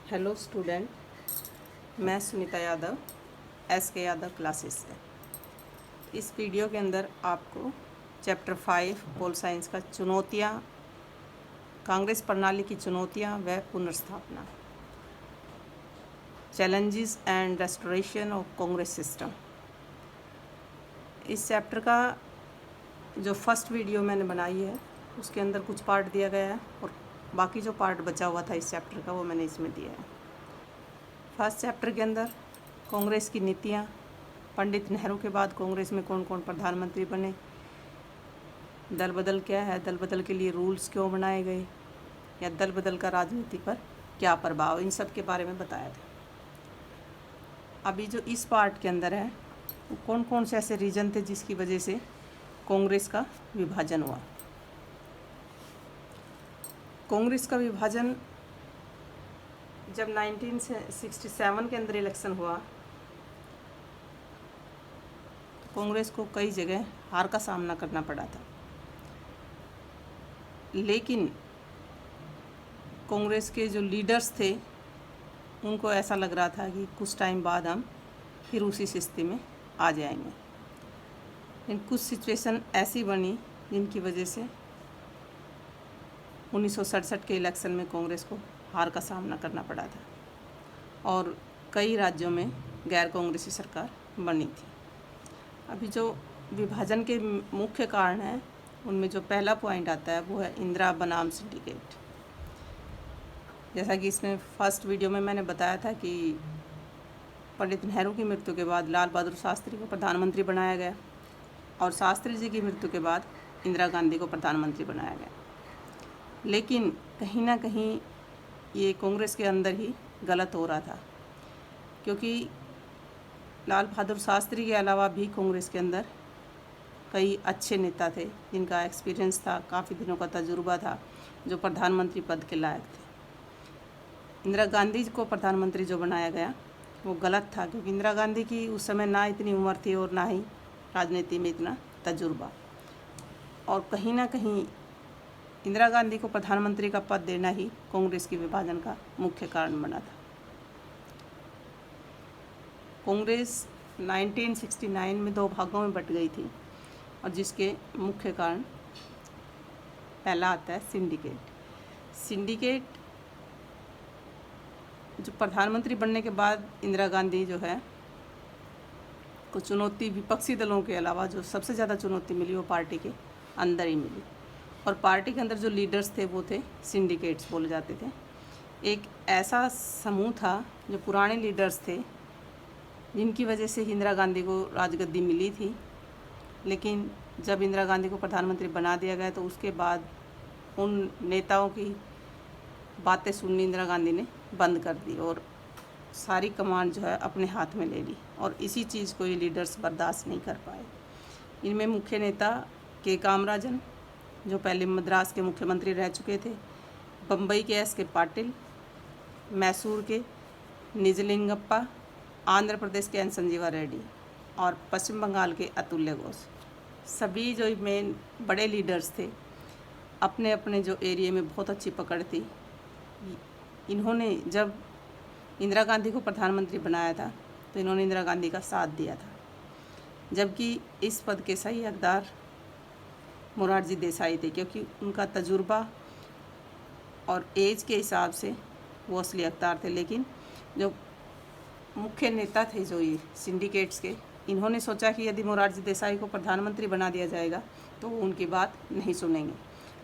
Hello student, मैं Sunita Yadav SK Yadav classes से। इस वीडियो के अंदर आपको चैप्टर 5 पोल साइंस का चुनौतियाँ, कांग्रेस प्रणाली की चुनौतियाँ व पुनर्स्थापना, challenges and restoration of Congress system, इस चैप्टर का जो फर्स्ट वीडियो मैंने बनाई है उसके अंदर कुछ पार्ट दिया गया है और बाकी जो पार्ट बचा हुआ था इस चैप्टर का वो मैंने इसमें दिया है। फर्स्ट चैप्टर के अंदर कांग्रेस की नीतियाँ, पंडित नेहरू के बाद कांग्रेस में कौन कौन प्रधानमंत्री बने, दल बदल क्या है, दल बदल के लिए रूल्स क्यों बनाए गए, या दल बदल का राजनीति पर क्या प्रभाव, इन सब के बारे में बताया था। अभी जो इस पार्ट के अंदर है वो कौन कौन से ऐसे रीजन थे जिसकी वजह से कांग्रेस का विभाजन हुआ। कांग्रेस का विभाजन जब 1967 के अंदर इलेक्शन हुआ तो कांग्रेस को कई जगह हार का सामना करना पड़ा था, लेकिन कांग्रेस के जो लीडर्स थे उनको ऐसा लग रहा था कि कुछ टाइम बाद हम फिर उसी स्थिति में आ जाएंगे। लेकिन कुछ सिचुएशन ऐसी बनी जिनकी वजह से 1967 के इलेक्शन में कांग्रेस को हार का सामना करना पड़ा था और कई राज्यों में गैर कांग्रेसी सरकार बनी थी। अभी जो विभाजन के मुख्य कारण हैं उनमें जो पहला पॉइंट आता है वो है इंदिरा बनाम सिंडिकेट। जैसा कि इसमें फर्स्ट वीडियो में मैंने बताया था कि पंडित नेहरू की मृत्यु के बाद लाल बहादुर शास्त्री को प्रधानमंत्री बनाया गया और शास्त्री जी की मृत्यु के बाद इंदिरा गांधी को प्रधानमंत्री बनाया गया। लेकिन कहीं ना कहीं ये कांग्रेस के अंदर ही गलत हो रहा था, क्योंकि लाल बहादुर शास्त्री के अलावा भी कांग्रेस के अंदर कई अच्छे नेता थे जिनका एक्सपीरियंस था, काफ़ी दिनों का तजुर्बा था, जो प्रधानमंत्री पद के लायक थे। इंदिरा गांधी को प्रधानमंत्री जो बनाया गया वो गलत था, क्योंकि इंदिरा गांधी की उस समय ना इतनी उम्र थी और ना ही राजनीति में इतना तजुर्बा, और कहीं ना कहीं इंदिरा गांधी को प्रधानमंत्री का पद देना ही कांग्रेस के विभाजन का मुख्य कारण बना था। कांग्रेस 1969 में 2 भागों में बट गई थी और जिसके मुख्य कारण पहला आता है सिंडिकेट। जो प्रधानमंत्री बनने के बाद इंदिरा गांधी जो है को चुनौती विपक्षी दलों के अलावा जो सबसे ज़्यादा चुनौती मिली वो पार्टी के अंदर ही मिली, और पार्टी के अंदर जो लीडर्स थे वो थे सिंडिकेट्स बोले जाते थे। एक ऐसा समूह था जो पुराने लीडर्स थे जिनकी वजह से इंदिरा गांधी को राजगद्दी मिली थी, लेकिन जब इंदिरा गांधी को प्रधानमंत्री बना दिया गया तो उसके बाद उन नेताओं की बातें सुननी इंदिरा गांधी ने बंद कर दी और सारी कमांड जो है अपने हाथ में ले ली, और इसी चीज़ को ये लीडर्स बर्दाश्त नहीं कर पाए। इनमें मुख्य नेता के कामराजन जो पहले मद्रास के मुख्यमंत्री रह चुके थे, बम्बई के SK पाटिल, मैसूर के निजलिंगप्पा, आंध्र प्रदेश के एन संजीवा रेड्डी और पश्चिम बंगाल के अतुल्य घोष, सभी जो मेन बड़े लीडर्स थे अपने अपने जो एरिया में बहुत अच्छी पकड़ थी। इन्होंने जब इंदिरा गांधी को प्रधानमंत्री बनाया था तो इन्होंने इंदिरा गांधी का साथ दिया था, जबकि इस पद के सही हकदार मोरारजी देसाई थे, क्योंकि उनका तजुर्बा और एज के हिसाब से वो असली हकदार थे। लेकिन जो मुख्य नेता थे जो ये सिंडिकेट्स के, इन्होंने सोचा कि यदि मोरारजी देसाई को प्रधानमंत्री बना दिया जाएगा तो वो उनकी बात नहीं सुनेंगे,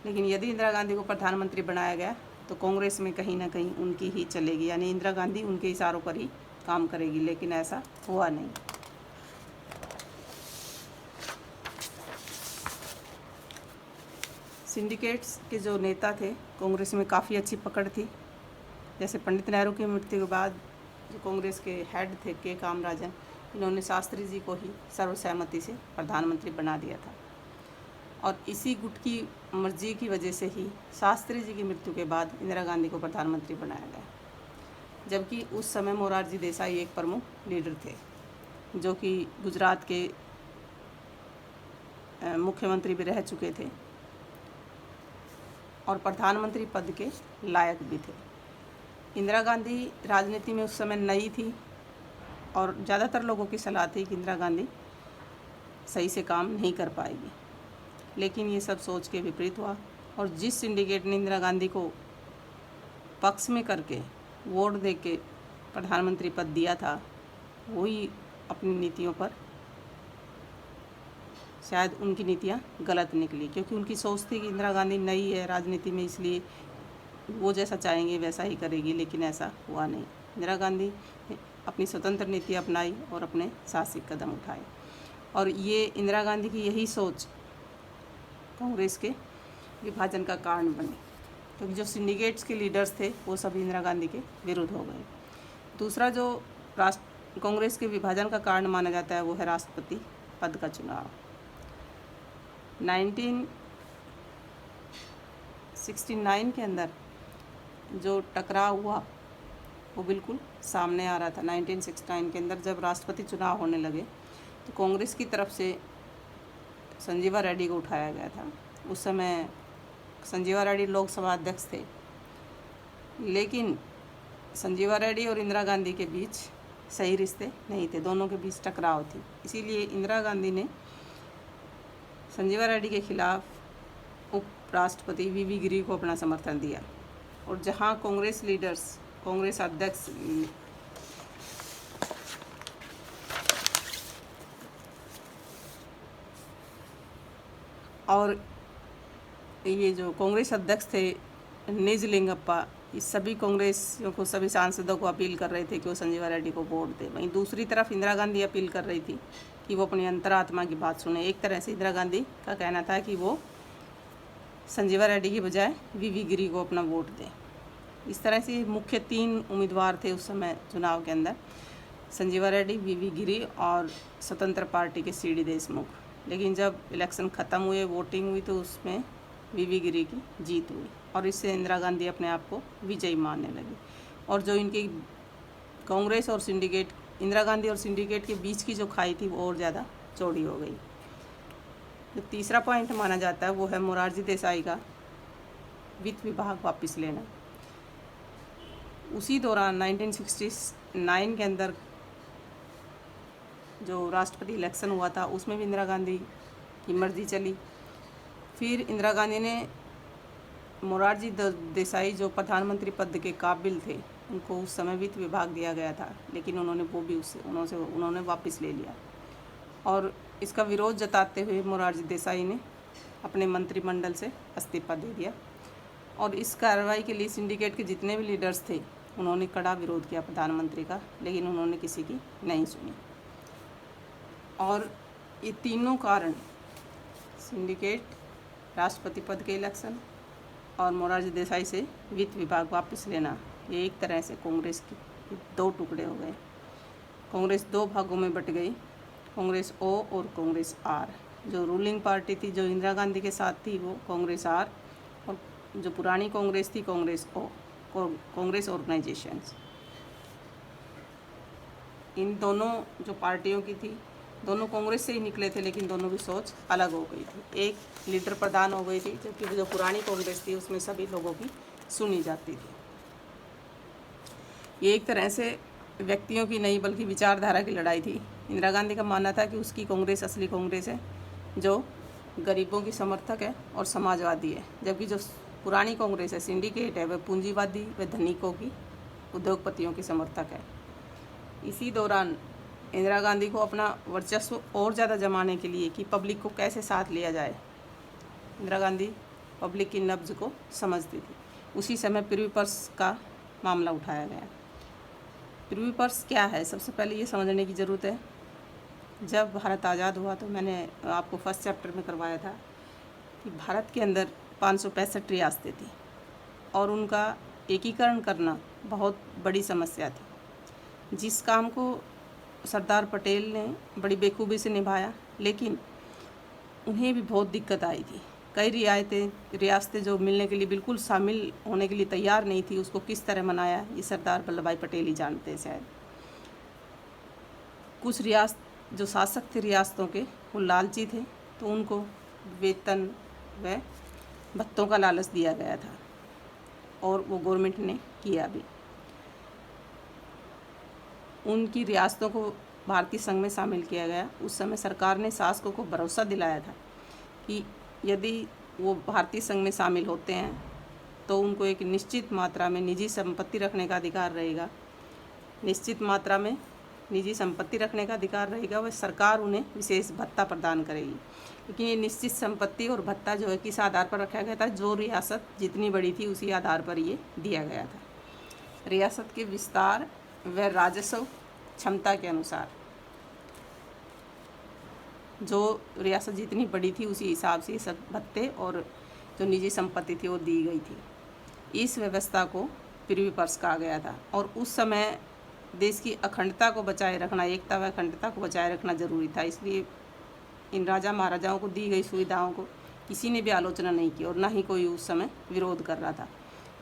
लेकिन यदि इंदिरा गांधी को प्रधानमंत्री बनाया गया तो कांग्रेस में कहीं ना कहीं उनकी ही चलेगी, यानी इंदिरा गांधी उनके इशारों पर ही काम करेगी। लेकिन ऐसा हुआ नहीं। सिंडिकेट्स के जो नेता थे कांग्रेस में काफ़ी अच्छी पकड़ थी। जैसे पंडित नेहरू की मृत्यु के बाद जो कांग्रेस के हेड थे के कामराजन, इन्होंने शास्त्री जी को ही सर्वसहमति से प्रधानमंत्री बना दिया था, और इसी गुट की मर्जी की वजह से ही शास्त्री जी की मृत्यु के बाद इंदिरा गांधी को प्रधानमंत्री बनाया गया, जबकि उस समय मोरारजी देसाई एक प्रमुख लीडर थे जो कि गुजरात के मुख्यमंत्री भी रह चुके थे और प्रधानमंत्री पद के लायक भी थे। इंदिरा गांधी राजनीति में उस समय नई थी और ज़्यादातर लोगों की सलाह थी कि इंदिरा गांधी सही से काम नहीं कर पाएगी, लेकिन ये सब सोच के विपरीत हुआ। और जिस सिंडिकेट ने इंदिरा गांधी को पक्ष में करके वोट दे के प्रधानमंत्री पद दिया था, वही अपनी नीतियों पर शायद उनकी नीतियाँ गलत निकली, क्योंकि उनकी सोच थी कि इंदिरा गांधी नई है राजनीति में, इसलिए वो जैसा चाहेंगे वैसा ही करेगी, लेकिन ऐसा हुआ नहीं। इंदिरा गांधी ने अपनी स्वतंत्र नीति अपनाई और अपने साहसिक कदम उठाए, और ये इंदिरा गांधी की यही सोच कांग्रेस के विभाजन का कारण बनी, क्योंकि जो सिंडिकेट्स के लीडर्स थे वो सभी इंदिरा गांधी के विरुद्ध हो गए। दूसरा जो कांग्रेस के विभाजन का कारण माना जाता है वो है राष्ट्रपति पद का चुनाव। 1969 के अंदर जो टकराव हुआ वो बिल्कुल सामने आ रहा था। 1969 के अंदर जब राष्ट्रपति चुनाव होने लगे तो कांग्रेस की तरफ से संजीवा रेड्डी को उठाया गया था। उस समय संजीवा रेड्डी लोकसभा अध्यक्ष थे, लेकिन संजीवा रेड्डी और इंदिरा गांधी के बीच सही रिश्ते नहीं थे, दोनों के बीच टकराव थी। इसीलिए इंदिरा गांधी ने संजीवा रेड्डी के खिलाफ उपराष्ट्रपति वीवी गिरी को अपना समर्थन दिया, और जहां कांग्रेस लीडर्स, कांग्रेस अध्यक्ष और ये जो कांग्रेस अध्यक्ष थे निजलिंगप्पा, इस सभी कांग्रेसियों को, सभी सांसदों को अपील कर रहे थे कि वो संजीवा रेड्डी को वोट दें। वहीं दूसरी तरफ इंदिरा गांधी अपील कर रही थी कि वो अपनी अंतरात्मा की बात सुने। एक तरह से इंदिरा गांधी का कहना था कि वो संजीवा रेड्डी की बजाय वीवी गिरी को अपना वोट दें। इस तरह से मुख्य 3 उम्मीदवार थे उस समय चुनाव के अंदर, संजीवा रेड्डी, वीवी गिरी और स्वतंत्र पार्टी के सीडी देशमुख। लेकिन जब इलेक्शन ख़त्म हुए, वोटिंग हुई, तो उसमें वीवी गिरी की जीत हुई, और इससे इंदिरा गांधी अपने आप को विजयी मानने लगी। और जो इनकी कांग्रेस और सिंडिकेट, इंदिरा गांधी और सिंडिकेट के बीच की जो खाई थी वो और ज़्यादा चौड़ी हो गई। जो तीसरा पॉइंट माना जाता है वो है मोरारजी देसाई का वित्त विभाग वापस लेना। उसी दौरान 1969 के अंदर जो राष्ट्रपति इलेक्शन हुआ था उसमें भी इंदिरा गांधी की मर्जी चली। फिर इंदिरा गांधी ने मोरारजी देसाई जो प्रधानमंत्री पद के काबिल थे उनको उस समय वित्त विभाग दिया गया था, लेकिन उन्होंने वापस ले लिया, और इसका विरोध जताते हुए मोरारजी देसाई ने अपने मंत्रिमंडल से इस्तीफा दे दिया। और इस कार्रवाई के लिए सिंडिकेट के जितने भी लीडर्स थे उन्होंने कड़ा विरोध किया प्रधानमंत्री का, लेकिन उन्होंने किसी की नहीं सुनी। और ये तीनों कारण, सिंडिकेट, राष्ट्रपति पद के इलेक्शन और मोरारजी देसाई से वित्त विभाग वापस लेना, ये एक तरह से कांग्रेस के 2 टुकड़े हो गए। कांग्रेस 2 भागों में बट गई, कांग्रेस ओ और कांग्रेस आर। जो रूलिंग पार्टी थी, जो इंदिरा गांधी के साथ थी, वो कांग्रेस आर, और जो पुरानी कांग्रेस थी कांग्रेस ओ, कांग्रेस ऑर्गेनाइजेशंस। इन दोनों जो पार्टियों की थी, दोनों कांग्रेस से ही निकले थे, लेकिन दोनों की सोच अलग हो गई थी। एक लीडर प्रधान हो गई थी, जबकि जो पुरानी कांग्रेस थी उसमें सभी लोगों की सुनी जाती थी। ये एक तरह से व्यक्तियों की नहीं बल्कि विचारधारा की लड़ाई थी। इंदिरा गांधी का मानना था कि उसकी कांग्रेस असली कांग्रेस है, जो गरीबों की समर्थक है और समाजवादी है, जबकि जो पुरानी कांग्रेस है, सिंडिकेट है, वह पूंजीवादी व धनिकों की, उद्योगपतियों की समर्थक है। इसी दौरान इंदिरा गांधी को अपना वर्चस्व और ज़्यादा जमाने के लिए कि पब्लिक को कैसे साथ लिया जाए, इंदिरा गांधी पब्लिक की नब्ज को समझती थी। उसी समय प्रिवी पर्स का मामला उठाया गया। प्रिवी पर्स क्या है, सबसे पहले ये समझने की ज़रूरत है। जब भारत आज़ाद हुआ तो मैंने आपको फर्स्ट चैप्टर में करवाया था कि भारत के अंदर 565 रियासतें थी और उनका एकीकरण करना बहुत बड़ी समस्या थी, जिस काम को सरदार पटेल ने बड़ी बेखूबी से निभाया, लेकिन उन्हें भी बहुत दिक्कत आई थी। कई रियासतें जो मिलने के लिए बिल्कुल शामिल होने के लिए तैयार नहीं थी, उसको किस तरह मनाया ये सरदार वल्लभ भाई पटेल ही जानते हैं शायद। कुछ जो शासक थे रियासतों के, वो लालची थे, तो उनको वेतन व भत्तों का लालच दिया गया था, और वो गवर्नमेंट ने किया भी। उनकी रियासतों को भारतीय संघ में शामिल किया गया, उस समय सरकार ने शासकों को भरोसा दिलाया था कि यदि वो भारतीय संघ में शामिल होते हैं तो उनको एक निश्चित मात्रा में निजी संपत्ति रखने का अधिकार रहेगा। निश्चित मात्रा में निजी संपत्ति रखने का अधिकार रहेगा, वह सरकार उन्हें विशेष भत्ता प्रदान करेगी। लेकिन ये निश्चित संपत्ति और भत्ता जो है किस आधार पर रखा गया था, जो रियासत जितनी बड़ी थी उसी आधार पर ये दिया गया था। रियासत के विस्तार व राजस्व क्षमता के अनुसार जो रियासत जितनी बड़ी थी उसी हिसाब से सब भत्ते और जो निजी संपत्ति थी वो दी गई थी। इस व्यवस्था को प्रिवी पर्स कहा गया था और उस समय देश की अखंडता को बचाए रखना, एकता व अखंडता को बचाए रखना जरूरी था। इसलिए इन राजा महाराजाओं को दी गई सुविधाओं को किसी ने भी आलोचना नहीं की और ना ही कोई उस समय विरोध कर रहा था।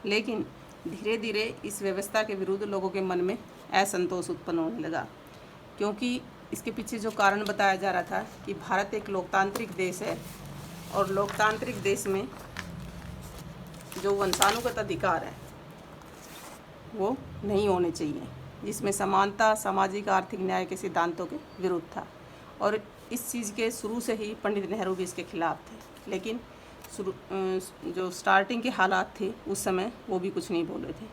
लेकिन धीरे धीरे इस व्यवस्था के विरुद्ध लोगों के मन में असंतोष उत्पन्न होने लगा, क्योंकि इसके पीछे जो कारण बताया जा रहा था कि भारत एक लोकतांत्रिक देश है और लोकतांत्रिक देश में जो वंशानुगत अधिकार है वो नहीं होने चाहिए, जिसमें समानता, सामाजिक आर्थिक न्याय के सिद्धांतों के विरुद्ध था। और इस चीज़ के शुरू से ही पंडित नेहरू भी इसके खिलाफ थे। लेकिन जो स्टार्टिंग के हालात थे उस समय वो भी कुछ नहीं बोले थे।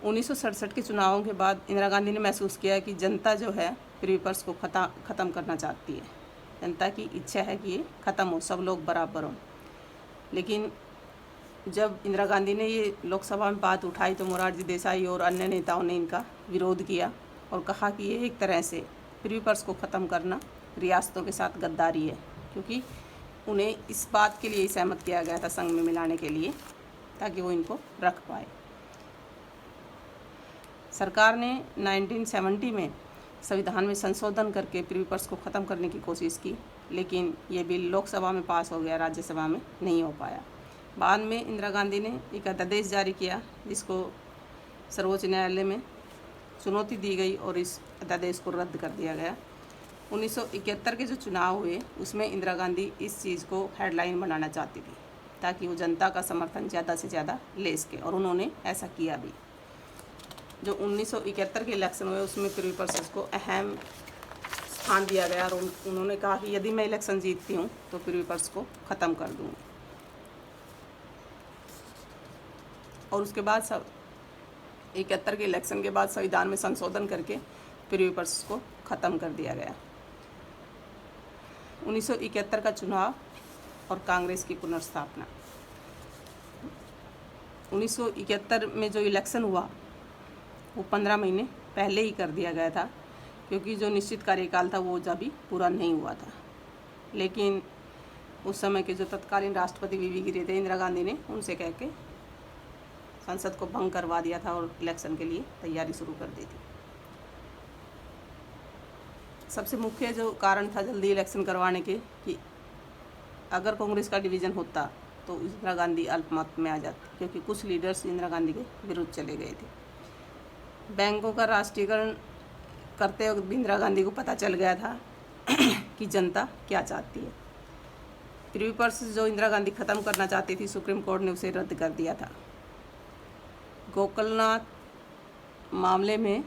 1967 के चुनावों के बाद इंदिरा गांधी ने महसूस किया कि जनता जो है प्रिवी पर्स को ख़त्म करना चाहती है। जनता की इच्छा है कि ये ख़त्म हो, सब लोग बराबर हों। लेकिन जब इंदिरा गांधी ने ये लोकसभा में बात उठाई तो मोरारजी देसाई और अन्य नेताओं ने इनका विरोध किया और कहा कि ये एक तरह से प्रिवी पर्स को ख़त्म करना रियासतों के साथ गद्दारी है, क्योंकि उन्हें इस बात के लिए सहमत किया गया था संघ में मिलाने के लिए ताकि वो इनको रख पाए। सरकार ने 1970 में संविधान में संशोधन करके प्रिवी पर्स को ख़त्म करने की कोशिश की, लेकिन ये बिल लोकसभा में पास हो गया, राज्यसभा में नहीं हो पाया। बाद में इंदिरा गांधी ने एक अध्यादेश जारी किया जिसको सर्वोच्च न्यायालय में चुनौती दी गई और इस अध्यादेश को रद्द कर दिया गया। 1971 के जो चुनाव हुए उसमें इंदिरा गांधी इस चीज़ को हेडलाइन बनाना चाहती थी ताकि वो जनता का समर्थन ज़्यादा से ज़्यादा ले सके, और उन्होंने ऐसा किया भी। जो 1971 के इलेक्शन हुए उसमें प्रिवी पर्स को अहम स्थान दिया गया और उन्होंने कहा कि यदि मैं इलेक्शन जीतती हूँ तो प्रिवी पर्स को ख़त्म कर दूँगी। और उसके बाद 71 के इलेक्शन के बाद संविधान में संशोधन करके प्रिवी पर्स को ख़त्म कर दिया गया। 1971 का चुनाव और कांग्रेस की पुनर्स्थापना। 1971 में जो इलेक्शन हुआ वो 15 महीने पहले ही कर दिया गया था, क्योंकि जो निश्चित कार्यकाल था वो अभी पूरा नहीं हुआ था। लेकिन उस समय के जो तत्कालीन राष्ट्रपति वीवी गिरि थे, इंदिरा गांधी ने उनसे कह के संसद को भंग करवा दिया था और इलेक्शन के लिए तैयारी शुरू कर दी थी। सबसे मुख्य जो कारण था जल्दी इलेक्शन करवाने के कि अगर कांग्रेस का डिवीज़न होता तो इंदिरा गांधी अल्पमत में आ जाती, क्योंकि कुछ लीडर्स इंदिरा गांधी के विरुद्ध चले गए थे। बैंकों का राष्ट्रीयकरण करते वक्त इंदिरा गांधी को पता चल गया था कि जनता क्या चाहती है। प्रिवी पर्स जो इंदिरा गांधी ख़त्म करना चाहती थी, सुप्रीम कोर्ट ने उसे रद्द कर दिया था। गोकुलनाथ मामले में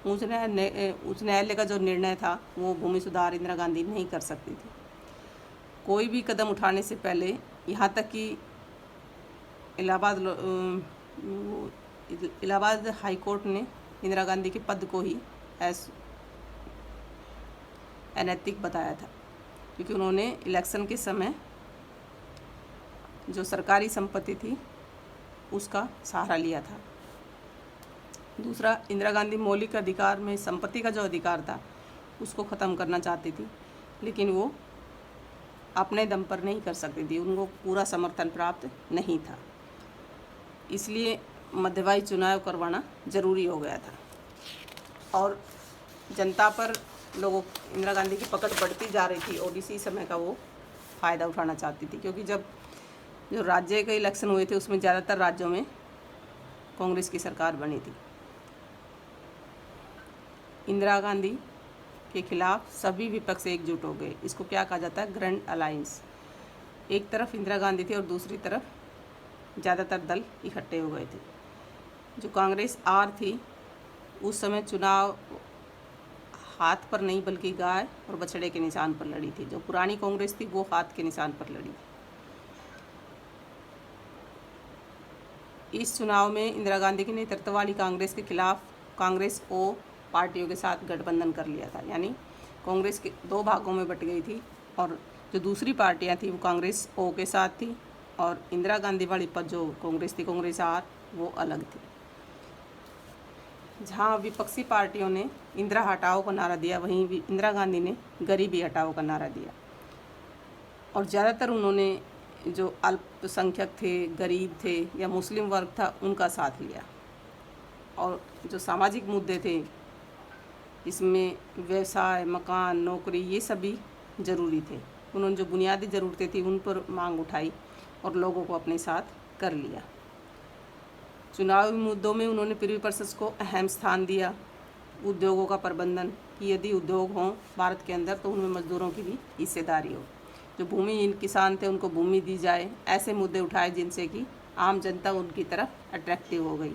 उच्च न्यायालय का जो निर्णय था वो भूमि सुधार इंदिरा गांधी नहीं कर सकती थी। कोई भी कदम उठाने से पहले, यहाँ तक कि इलाहाबाद हाई कोर्ट ने इंदिरा गांधी के पद को ही अनैतिक बताया था, क्योंकि उन्होंने इलेक्शन के समय जो सरकारी संपत्ति थी उसका सहारा लिया था। दूसरा, इंदिरा गांधी मौलिक अधिकार में संपत्ति का जो अधिकार था उसको ख़त्म करना चाहती थी, लेकिन वो अपने दम पर नहीं कर सकती थी, उनको पूरा समर्थन प्राप्त नहीं था। इसलिए मध्यवाही चुनाव करवाना ज़रूरी हो गया था और जनता पर इंदिरा गांधी की पकड़ बढ़ती जा रही थी और इसी समय का वो फ़ायदा उठाना चाहती थी, क्योंकि जब जो राज्य के इलेक्शन हुए थे उसमें ज़्यादातर राज्यों में कांग्रेस की सरकार बनी थी। इंदिरा गांधी के खिलाफ सभी विपक्ष एकजुट हो गए। इसको क्या कहा जाता है? Grand alliance. एक तरफ इंदिरा गांधी थी और दूसरी तरफ ज़्यादातर दल इकट्ठे हो गए थे। जो कांग्रेस आर थी उस समय चुनाव हाथ पर नहीं बल्कि गाय और बछड़े के निशान पर लड़ी थी। जो पुरानी कांग्रेस थी वो हाथ के निशान पर लड़ी। इस चुनाव में इंदिरा गांधी के नेतृत्व वाली कांग्रेस के खिलाफ कांग्रेस ओ पार्टियों के साथ गठबंधन कर लिया था। यानी कांग्रेस के दो भागों में बट गई थी और जो दूसरी पार्टियां थी वो कांग्रेस ओ के साथ थी और इंदिरा गांधी वाली पर जो कांग्रेस थी, कांग्रेस आर, वो अलग थी। जहां विपक्षी पार्टियों ने इंदिरा हटाओ का नारा दिया, वहीं इंदिरा गांधी ने गरीबी हटाओ का नारा दिया और ज़्यादातर उन्होंने जो अल्पसंख्यक थे, गरीब थे या मुस्लिम वर्ग था उनका साथ लिया। और जो सामाजिक मुद्दे थे इसमें व्यवसाय, मकान, नौकरी ये सभी ज़रूरी थे। उन्होंने जो बुनियादी ज़रूरतें थी उन पर मांग उठाई और लोगों को अपने साथ कर लिया। चुनावी मुद्दों में उन्होंने पृथ्वी परिषद को अहम स्थान दिया। उद्योगों का प्रबंधन कि यदि उद्योग हों भारत के अंदर तो उनमें मजदूरों की भी हिस्सेदारी हो। जो भूमिहीन किसान थे उनको भूमि दी जाए, ऐसे मुद्दे उठाए जिनसे कि आम जनता उनकी तरफ अट्रैक्टिव हो गई।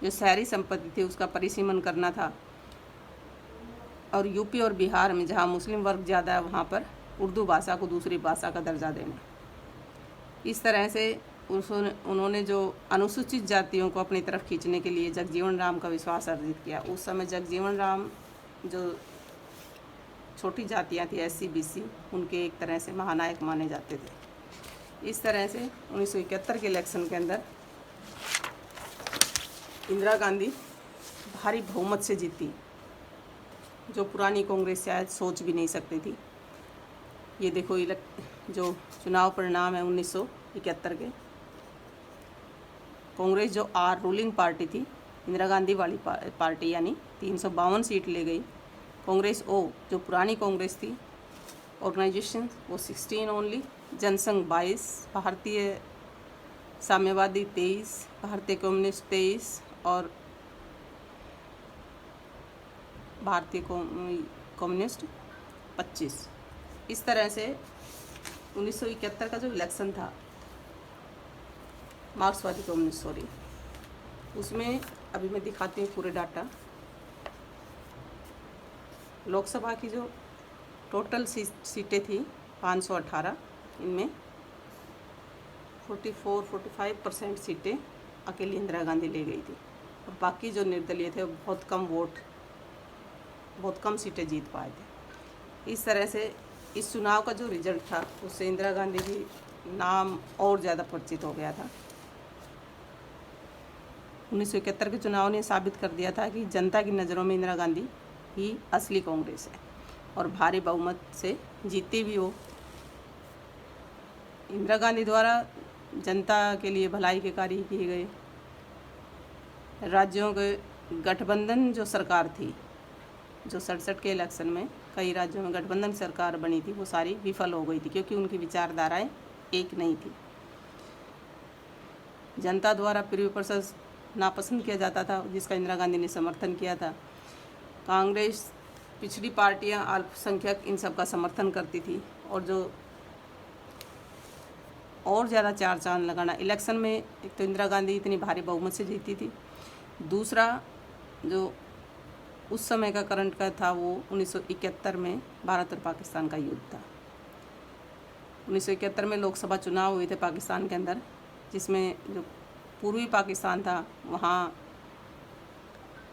जो शहरी संपत्ति थी उसका परिसीमन करना था और यूपी और बिहार में जहाँ मुस्लिम वर्ग ज़्यादा है वहाँ पर उर्दू भाषा को दूसरी भाषा का दर्जा देना। इस तरह से उन्होंने जो अनुसूचित जातियों को अपनी तरफ खींचने के लिए जगजीवन राम का विश्वास अर्जित किया। उस समय जगजीवन राम जो छोटी जातियां थी SC BC उनके एक तरह से महानायक माने जाते थे। इस तरह से 1971 के इलेक्शन के अंदर इंदिरा गांधी भारी बहुमत से जीती, जो पुरानी कांग्रेस शायद सोच भी नहीं सकती थी। ये देखो जो चुनाव परिणाम है 1971 के। कांग्रेस जो आर रूलिंग पार्टी थी, इंदिरा गांधी वाली पार्टी, यानी 352 सीट ले गई। कांग्रेस ओ जो पुरानी कांग्रेस थी, ऑर्गेनाइजेशन वो 16 ओनली, जनसंघ 22, भारतीय साम्यवादी 23, भारतीय कम्युनिस्ट 23 और भारतीय कम्युनिस्ट 25। इस तरह से 1971 का जो इलेक्शन था, मार्क्सवादी कम्युनिस्ट उसमें अभी मैं दिखाती हूँ पूरे डाटा। लोकसभा की जो टोटल सीटें थी 518, इनमें 44-45% सीटें अकेली इंदिरा गांधी ले गई थी और बाकी जो निर्दलीय थे बहुत कम सीटें जीत पाए थे। इस तरह से इस चुनाव का जो रिजल्ट था उससे इंदिरा गांधी की नाम और ज़्यादा परिचित हो गया था। 1971 के चुनाव ने साबित कर दिया था कि जनता की नज़रों में इंदिरा गांधी ही असली कांग्रेस है और भारी बहुमत से जीती भी हो। इंदिरा गांधी द्वारा जनता के लिए भलाई के कार्य किए गए। राज्यों के गठबंधन जो सरकार थी, जो 67 के इलेक्शन में कई राज्यों में गठबंधन सरकार बनी थी, वो सारी विफल हो गई थी क्योंकि उनकी विचारधाराएं एक नहीं थी। जनता द्वारा पृथ्वी परिषद नापसंद किया जाता था, जिसका इंदिरा गांधी ने समर्थन किया था। कांग्रेस, पिछड़ी पार्टियां, अल्पसंख्यक, इन सब का समर्थन करती थी और जो और ज़्यादा चार चांद लगाना इलेक्शन में, एक तो इंदिरा गांधी इतनी भारी बहुमत से जीती थी, दूसरा जो उस समय का करंट का था वो 1971 में भारत और पाकिस्तान का युद्ध था। 1971 में लोकसभा चुनाव हुए थे पाकिस्तान के अंदर, जिसमें जो पूर्वी पाकिस्तान था वहाँ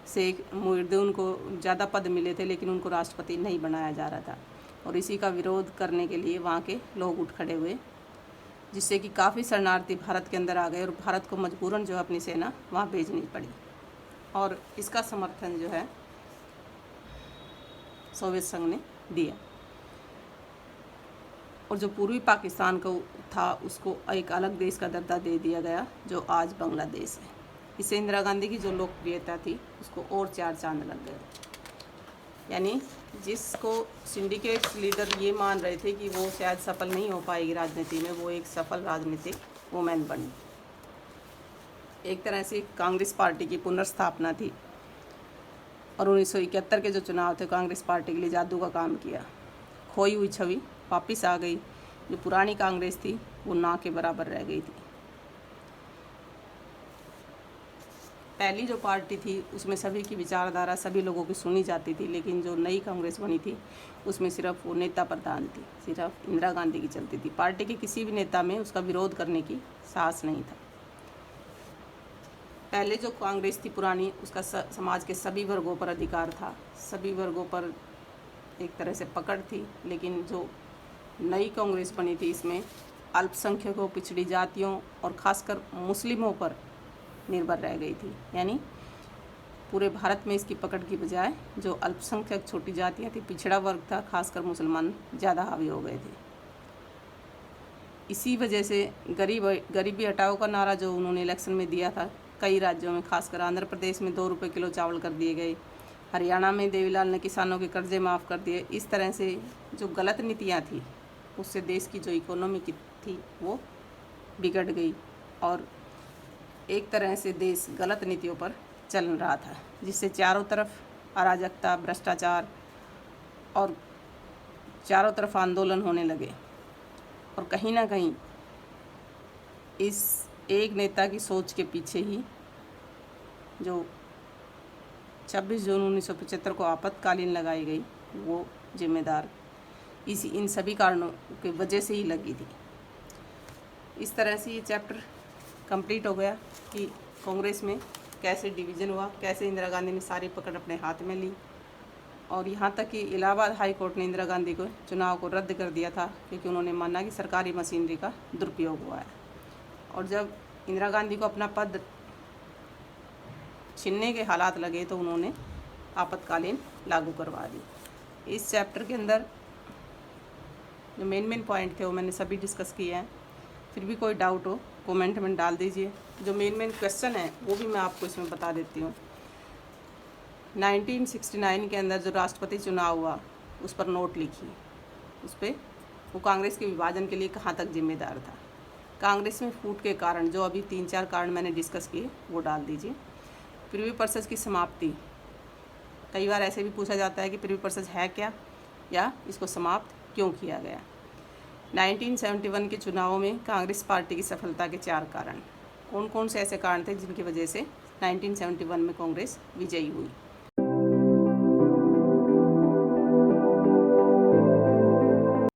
शेख मुहिउद्दीन को ज़्यादा पद मिले थे, लेकिन उनको राष्ट्रपति नहीं बनाया जा रहा था और इसी का विरोध करने के लिए वहाँ के लोग उठ खड़े हुए, जिससे कि काफ़ी शरणार्थी भारत के अंदर आ गए और भारत को मजबूरन जो है अपनी सेना वहाँ भेजनी पड़ी और इसका समर्थन जो है सोवियत संघ ने दिया। और जो पूर्वी पाकिस्तान को था उसको एक अलग देश का दर्जा दे दिया गया, जो आज बांग्लादेश है। इससे इंदिरा गांधी की जो लोकप्रियता थी उसको और चार चांद लग गए। यानी जिसको सिंडिकेट लीडर ये मान रहे थे कि वो शायद सफल नहीं हो पाएगी राजनीति में, वो एक सफल राजनीतिक वुमेन बनी। एक तरह से कांग्रेस पार्टी की पुनर्स्थापना थी और 1971 के जो चुनाव थे कांग्रेस पार्टी के लिए जादू का काम किया। खोई हुई छवि वापस आ गई। जो पुरानी कांग्रेस थी वो ना के बराबर रह गई थी। पहली जो पार्टी थी उसमें सभी की विचारधारा सभी लोगों की सुनी जाती थी, लेकिन जो नई कांग्रेस बनी थी उसमें सिर्फ वो नेता प्रधान थी, सिर्फ इंदिरा गांधी की चलती थी। पार्टी के किसी भी नेता में उसका विरोध करने की साहस नहीं था। पहले जो कांग्रेस थी पुरानी, उसका समाज के सभी वर्गों पर अधिकार था, सभी वर्गों पर एक तरह से पकड़ थी। लेकिन जो नई कांग्रेस बनी थी इसमें अल्पसंख्यकों, पिछड़ी जातियों और खासकर मुस्लिमों पर निर्भर रह गई थी। यानी पूरे भारत में इसकी पकड़ की बजाय जो अल्पसंख्यक छोटी जातियां थी, पिछड़ा वर्ग था, खासकर मुसलमान ज़्यादा हावी हो गए थे। इसी वजह से गरीबी हटाओ का नारा जो उन्होंने इलेक्शन में दिया था, कई राज्यों में खासकर आंध्र प्रदेश में 2 रुपये किलो चावल कर दिए गए, हरियाणा में देवीलाल ने किसानों के कर्जे माफ़ कर दिए। इस तरह से जो गलत नीतियाँ थी उससे देश की जो इकोनॉमी की थी वो बिगड़ गई और एक तरह से देश गलत नीतियों पर चल रहा था, जिससे चारों तरफ अराजकता, भ्रष्टाचार और चारों तरफ आंदोलन होने लगे। और कहीं ना कहीं इस एक नेता की सोच के पीछे ही जो 26 जून 1975 को आपातकालीन लगाई गई वो जिम्मेदार इन सभी कारणों की वजह से ही लगी थी। इस तरह से ये चैप्टर कंप्लीट हो गया कि कांग्रेस में कैसे डिवीज़न हुआ, कैसे इंदिरा गांधी ने सारी पकड़ अपने हाथ में ली, और यहाँ तक कि इलाहाबाद हाई कोर्ट ने इंदिरा गांधी को चुनाव को रद्द कर दिया था क्योंकि उन्होंने माना कि सरकारी मशीनरी का दुरुपयोग हुआ है। और जब इंदिरा गांधी को अपना पद छीनने के हालात लगे तो उन्होंने आपातकालीन लागू करवा दी। इस चैप्टर के अंदर जो मेन पॉइंट थे वो मैंने सभी डिस्कस किए हैं। फिर भी कोई डाउट हो कमेंट में डाल दीजिए। जो मेन क्वेश्चन है वो भी मैं आपको इसमें बता देती हूँ। 1969 के अंदर जो राष्ट्रपति चुनाव हुआ उस पर नोट लिखी, उस पर वो कांग्रेस के विभाजन के लिए कहाँ तक जिम्मेदार था। कांग्रेस में फूट के कारण जो अभी 3-4 कारण मैंने डिस्कस किए वो डाल दीजिए। प्रिवी पर्सेस की समाप्ति, कई बार ऐसे भी पूछा जाता है कि प्रिवी पर्सेस है क्या या इसको समाप्त क्यों किया गया। 1971 के चुनावों में कांग्रेस पार्टी की सफलता के 4 कारण, कौन कौन से ऐसे कारण थे जिनकी वजह से 1971 में कांग्रेस विजयी हुई।